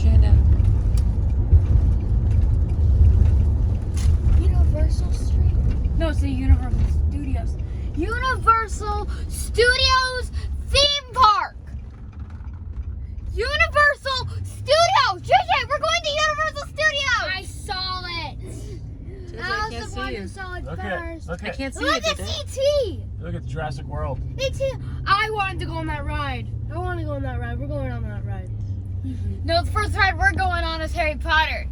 Shannon. Universal Street? No, it's the Universal Studios. Universal Studios theme park! Universal Studios! JJ, we're going to Universal Studios! I saw it! JJ, I I was can't the see one you. who saw it Look first. at I can't see Look you, at JJ. CT! Look at Jurassic World. CT! I wanted to go on that ride. I want to go on that ride. We're going on that ride. No, the first ride we're going on is Harry Potter.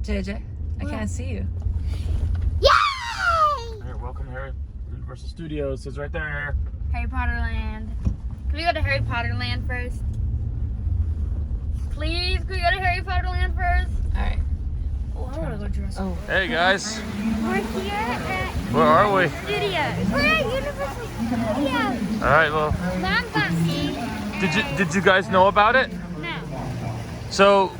JJ, I can't see you. Yay! Here, welcome to Universal Studios. It's right there. Harry Potter Land. Can we go to Harry Potter Land first? Please, can we go to Harry Potter Land first? All right. Oh, I want to go to Jurassic World. Hey guys, We're here at where are we? Studios. We're at Universal Studios. All right, well, Mom Bumpy. did you guys know about it? No. So,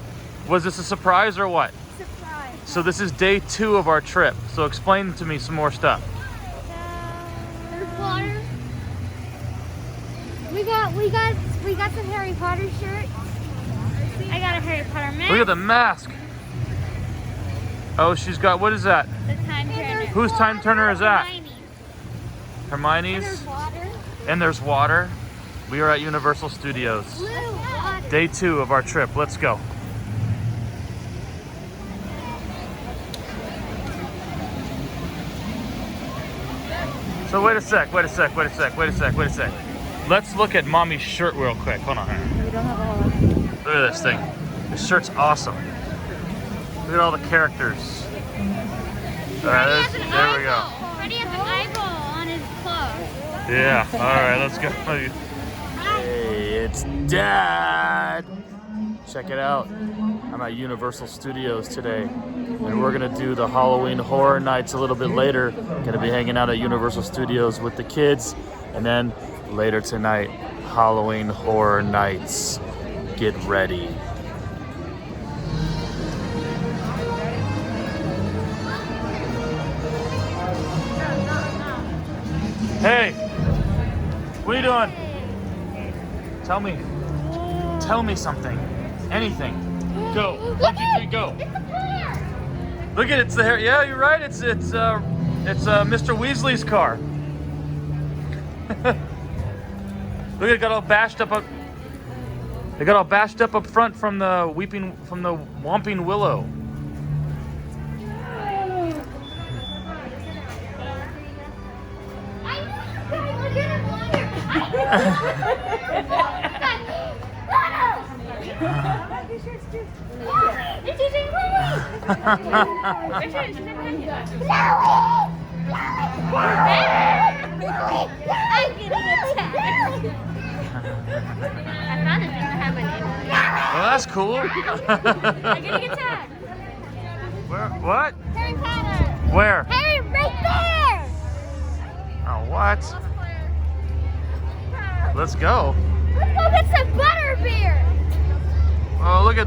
was this a surprise or what? Surprise. So this is day 2 of our trip. So explain to me some more stuff. There's water. We got some Harry Potter shirts. I got a Harry Potter mask. Look at the mask. Oh, she's got, what is that? The Time Turner. Whose Time Turner is that? Hermione's. Hermione's. There's water. And there's water. We are at Universal Studios. Blue water. Day 2 of our trip. Let's go. So wait a sec. Let's look at Mommy's shirt real quick. Hold on. We don't have all. Look at this thing. This shirt's awesome. Look at all the characters. There we go. Freddie has an eyeball on his clothes. Yeah. All right, let's go. Hey, it's Dad. Check it out. I'm at Universal Studios today, and we're gonna do the Halloween Horror Nights a little bit later. Gonna be hanging out at Universal Studios with the kids, and then later tonight, Halloween Horror Nights. Get ready. Hey, what are you doing? Tell me something. Anything. Go. 1, 2, 3, go. It's a player. Look at it, it's the hair. Yeah, you're right. It's Mr. Weasley's car. Look, it got all bashed up. They got all bashed up front from the Whomping Willow. Well, that's cool. I'm getting attacked. Where? What? Harry Potter. Where? Harry, right there. Oh, what? Let's go. Let's go get some butterbeer. Oh, look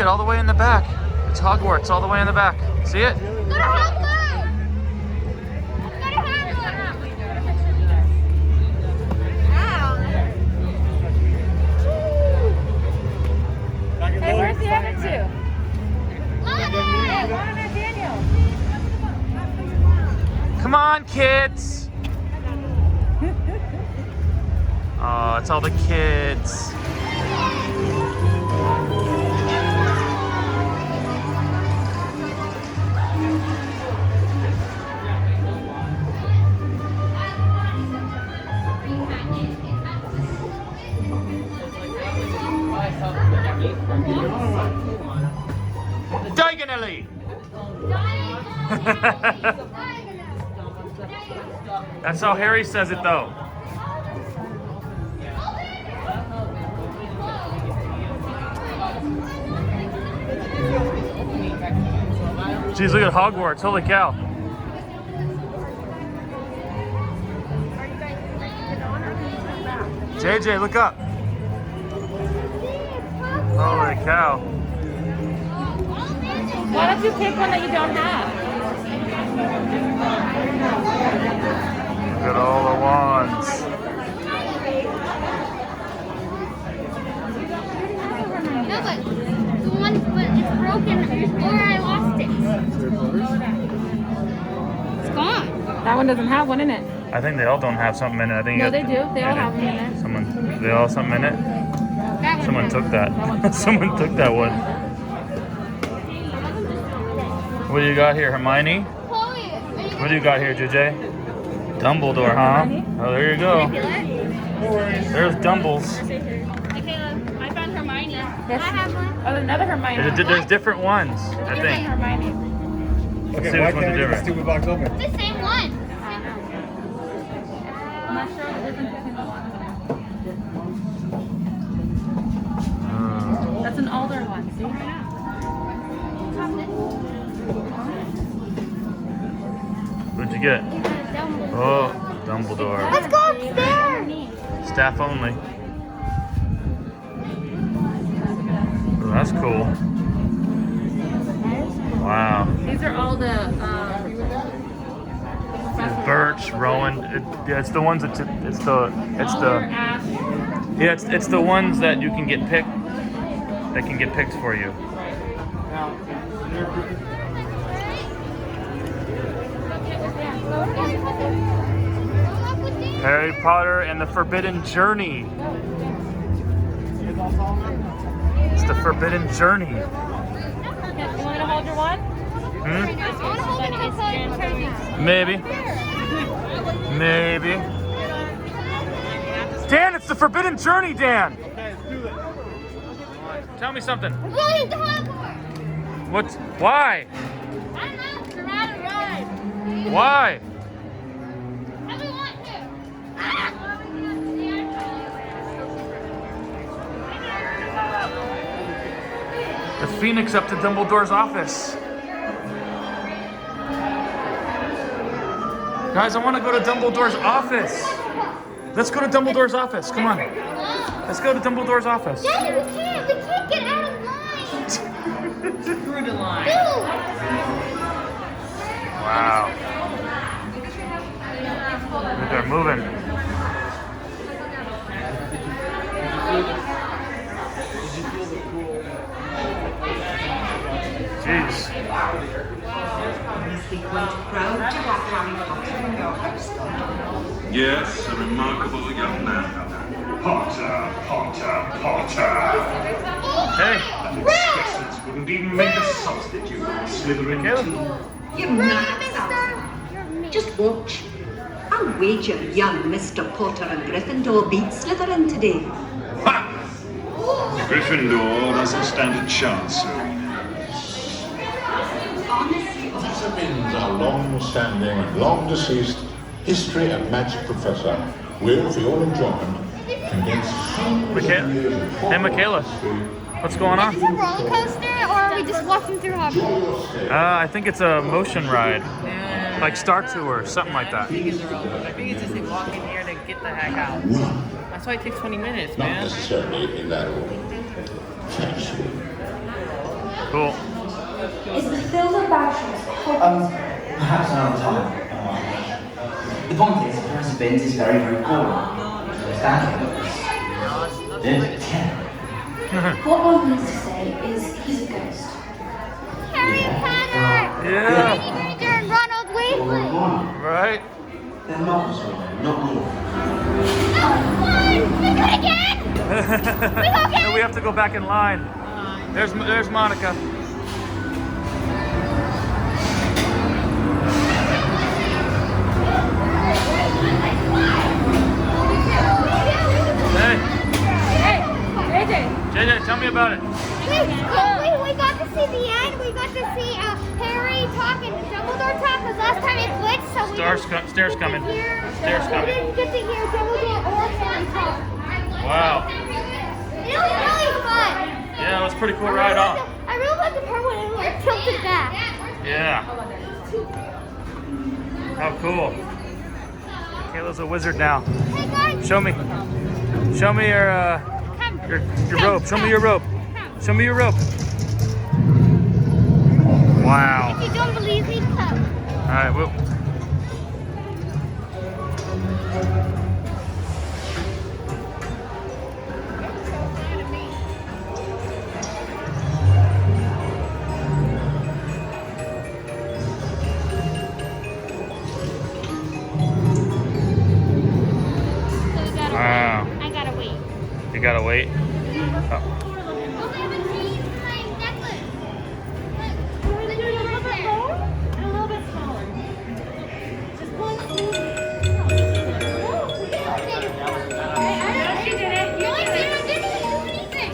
at all the way in the back. It's Hogwarts all the way in the back. See it? Go to Hogwarts. Go to Hogwarts. Hey, where's the other two? Hey, Lauren and Daniel. Come on, kids. Oh, it's all the kids. Diagonally. That's how Harry says it, though. Jeez, look at Hogwarts. Holy cow. JJ, look up. Holy cow. Why don't you pick one that you don't have? Look at all the wands. but the one, but it's broken or I lost it. It's gone. That one doesn't have one in it. I think they all don't have something in it. I think No, they do. They all have one in it. They all have something in it. That one Someone does. took that. Someone took that one. What do you got here, Hermione? Chloe, What do you got here, JJ? Dumbledore, huh? Oh, there you go. There's Dumbles. I found Hermione. Yes. I have one. Oh, another Hermione. There's different ones, I Different think. Hermione. Let's Okay, see why which ones can't are I get the different. stupid box open? It's the same one. I'm not sure the difference between the ones. That's an older one, see? What'd you get? Oh, Dumbledore. Let's go upstairs. Staff only. Oh, that's cool. Wow. These are all the Birch, Rowan. Yeah, it's the ones that it's the Ash. yeah, it's the ones that you can get picked. That can get picked for you. Harry Potter and the Forbidden Journey. It's the Forbidden Journey. You want me to hold your one? Hmm? I Maybe. Maybe. Dan, it's the Forbidden Journey, Dan. Tell me something. We're going to Hogwarts. What's why? I don't know. It's a ride. Why? And we want to. The Phoenix up to Dumbledore's office. Guys, I want to go to Dumbledore's office. Let's go to Dumbledore's office. Come on. Let's go to Dumbledore's office. Daddy, we can't. We can't get out of line. Through the line. Dude. Wow. They're moving. Jeez. Proud to have Harry Potter in your house. Yes, a remarkable young man. Potter, Potter, Potter. Hey. Discussions wouldn't even make a substitute for Slytherin Caleb. too. You nuts. Just watch. I'll wager young Mr. Potter and Gryffindor beat Slytherin today. Ha! Gryffindor doesn't stand a chance. Slytherin's our long-standing and long-deceased history and magic professor will, for your enjoyment, condense Hey, Michaela. What's going on? Is it a roller coaster or are we just walking through Hogwarts? I think it's a motion ride. Like Star Tour, something like that. I think it's just they walk in here to get the heck out. That's why it takes 20 minutes, not man. necessarily in that order. Factually. Cool. Is the film about Perhaps another time. The point is, Professor Binns is very, very cool. Yeah. what one needs to say is he's a ghost. Harry Potter! Yeah. Hermione Granger and Ronald Weasley! Right? They're not more. Oh, what? They do it again! We go again! No, we have to go back in line. There's Monica. Hey, Hey, JJ, tell me about it. We got to see the end. We got to see Harry talk and Dumbledore talk because last time it glitched, so we Stairs coming. Stairs we coming. didn't get to hear Dumbledore or Harry talk. Wow. It was really fun. Yeah, it was a pretty cool ride off. I really like the part when it like tilted back. Yeah. How cool. Kayla's a wizard now. Hey guys, Show me your rope. Show me your rope. Show me your rope. Wow. if you don't believe me, come. All right, well.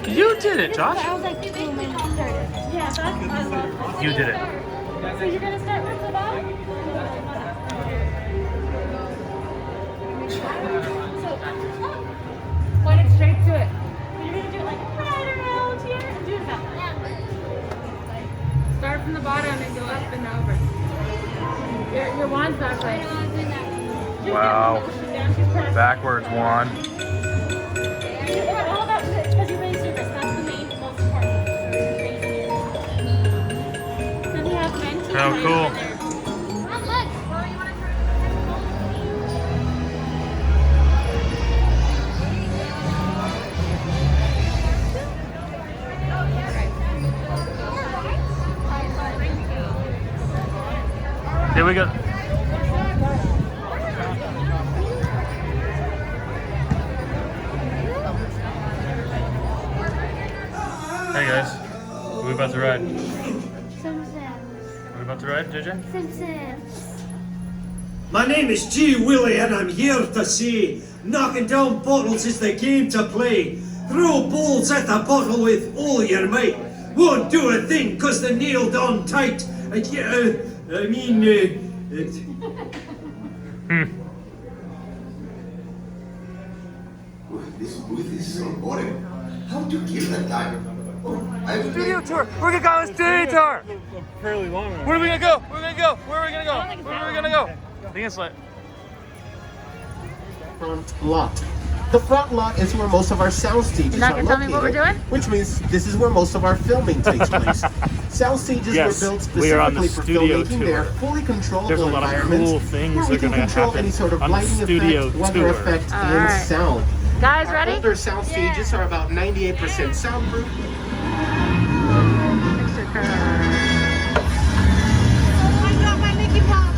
You did it, Josh. I was like, oh, my mom started. Yeah, that's You did it. So you're gonna start with the bottom? Point it straight to it. You're gonna do it like right around here and do that. Start from the bottom and go up and over. Your wand's that way. Wow. Backwards wand. All about because you raise your wrist. That's the main most important. Raising your wrist. Then you have venti. Oh, cool. Here we go. Hey guys, what are we about to ride? Simpsons. What are we about to ride, JJ? Simpsons. My name is G. Willie and I'm here to say knocking down bottles is the game to play. Throw balls at the bottle with all your might. Won't do a thing cause they're nailed on tight. This booth is so boring. How to kill the time? Studio tour! We're gonna go on a studio tour! Fairly long one. Where are we gonna go? Where are we gonna go? Where are we gonna go? Where are we gonna go? I think it's like front lot. The front lot is where most of our sound stages You're not are gonna tell me located, what we're doing? which means this is where most of our filming takes place. Sound stages Yes, were built we are on the specifically for studio filmmaking. tour. They're fully controllable there's a lot of environments cool things where that we are can gonna control happen any sort of on the lighting studio effect, weather tour. effect, All and right. sound. Guys, Our ready? older sound stages are about 98% soundproof. I got my Mickey Pop.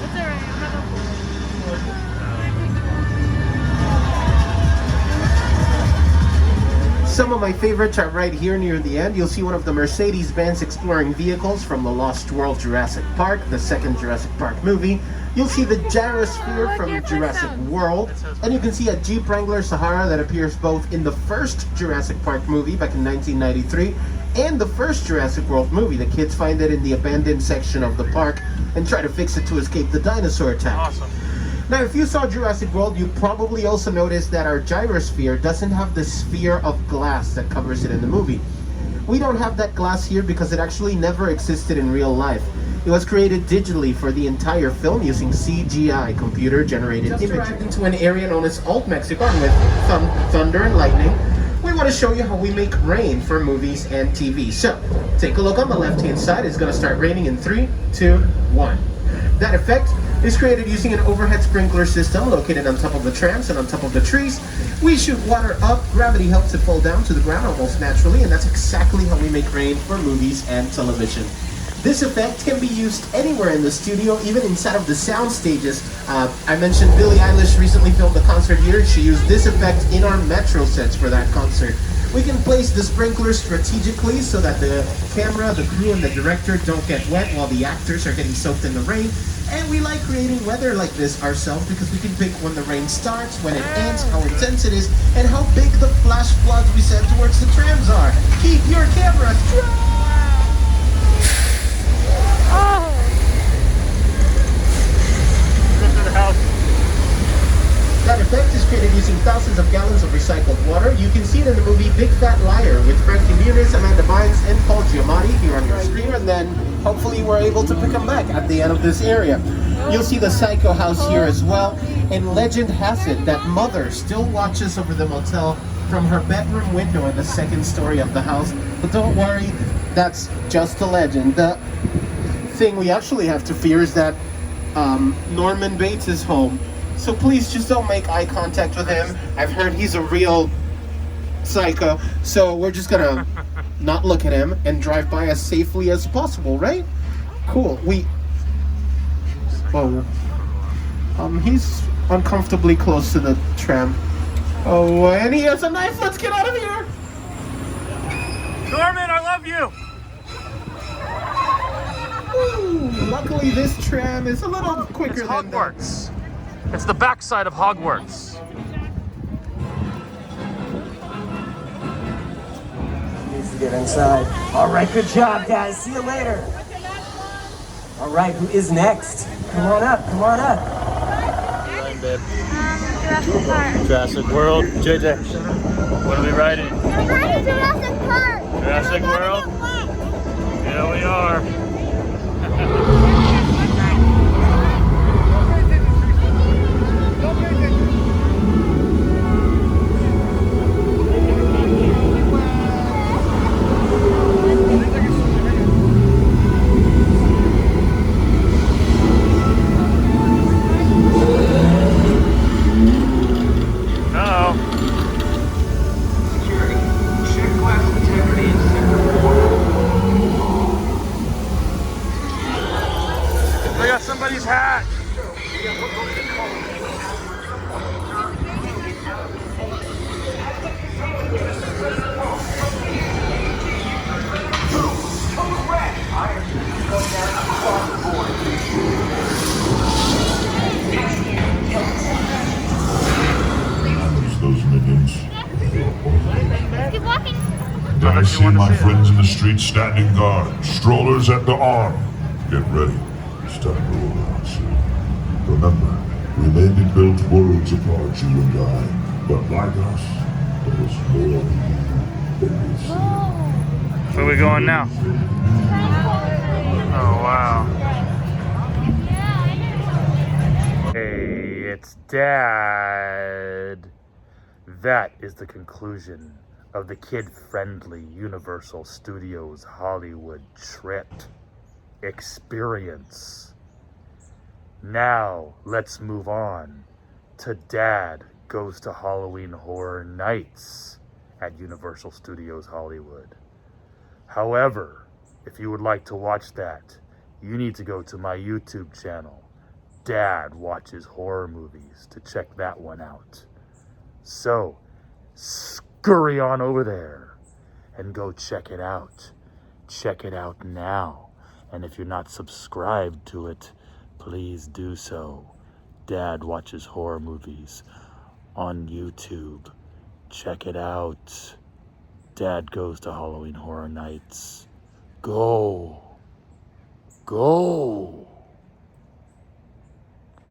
It's alright. Some of my favorites are right here near the end. You'll see one of the Mercedes-Benz exploring vehicles from the Lost World Jurassic Park, the second Jurassic Park movie. You'll see the gyrosphere from Jurassic World. And you can see a Jeep Wrangler Sahara that appears both in the first Jurassic Park movie back in 1993 and the first Jurassic World movie. The kids find it in the abandoned section of the park and try to fix it to escape the dinosaur attack. awesome. Now, if you saw Jurassic World, you probably also noticed that our gyrosphere doesn't have the sphere of glass that covers it in the movie. We don't have that glass here because it actually never existed in real life. It was created digitally for the entire film using CGI, computer-generated images. Just arrived into an area known as Old Mexico with thunder and lightning. We want to show you how we make rain for movies and TV. So, take a look on the left-hand side. It's going to start raining in 3, 2, 1. That effect is created using an overhead sprinkler system located on top of the trams and on top of the trees. We shoot water up, gravity helps it fall down to the ground almost naturally, and that's exactly how we make rain for movies and television. This effect can be used anywhere in the studio, even inside of the sound stages. I mentioned Billie Eilish recently filmed a concert here. She used this effect in our Metro sets for that concert. We can place the sprinklers strategically so that the camera, the crew, and the director don't get wet while the actors are getting soaked in the rain. And we like creating weather like this ourselves because we can pick when the rain starts, when it ends, how intense it is, and how big the flash floods we send towards the trams are. Keep your camera strong! That effect is created using thousands of gallons of recycled water. You can see it in the movie Big Fat Liar with Frankie Muniz, Amanda Bynes, and Paul Giamatti here on your screen. And then hopefully we're able to pick them back at the end of this area. You'll see the Psycho house here as well. And legend has it that Mother still watches over the motel from her bedroom window in the second story of the house. But don't worry, that's just a legend. The thing we actually have to fear is that Norman Bates is home. So please just don't make eye contact with him. I've heard he's a real psycho. So we're just gonna not look at him and drive by as safely as possible, right? Cool. He's uncomfortably close to the tram. Oh, and he has a knife. Let's get out of here. love you. Ooh, luckily this tram is a little quicker It's than that. Hogwarts. It's the backside of Hogwarts. Needs to get inside. All right, good job, guys. See you later. All right, who is next? Come on up, come on up. Jurassic Park. Jurassic World. JJ, what are we riding? We're riding Jurassic Park. Jurassic World? Here we are. I got somebody's hat. Those minions. Keep walking. I see my friends in the street standing guard, strollers at the arm. Get ready. It's time to roll out soon. Remember, we may be built worlds apart, you and I, but like us, there is more than we see. Where are we going now? Oh, wow. Hey, it's Dad. That is the conclusion of the kid-friendly Universal Studios Hollywood trip experience. Now, let's move on to Dad Goes to Halloween Horror Nights at Universal Studios Hollywood. However, if you would like to watch that, you need to go to my YouTube channel, Dad Watches Horror Movies, to check that one out. So, scurry on over there and go check it out. Check it out now. And if you're not subscribed to it, please do so. Dad Watches Horror Movies on YouTube. Check it out. Dad Goes to Halloween Horror Nights. Go. Go.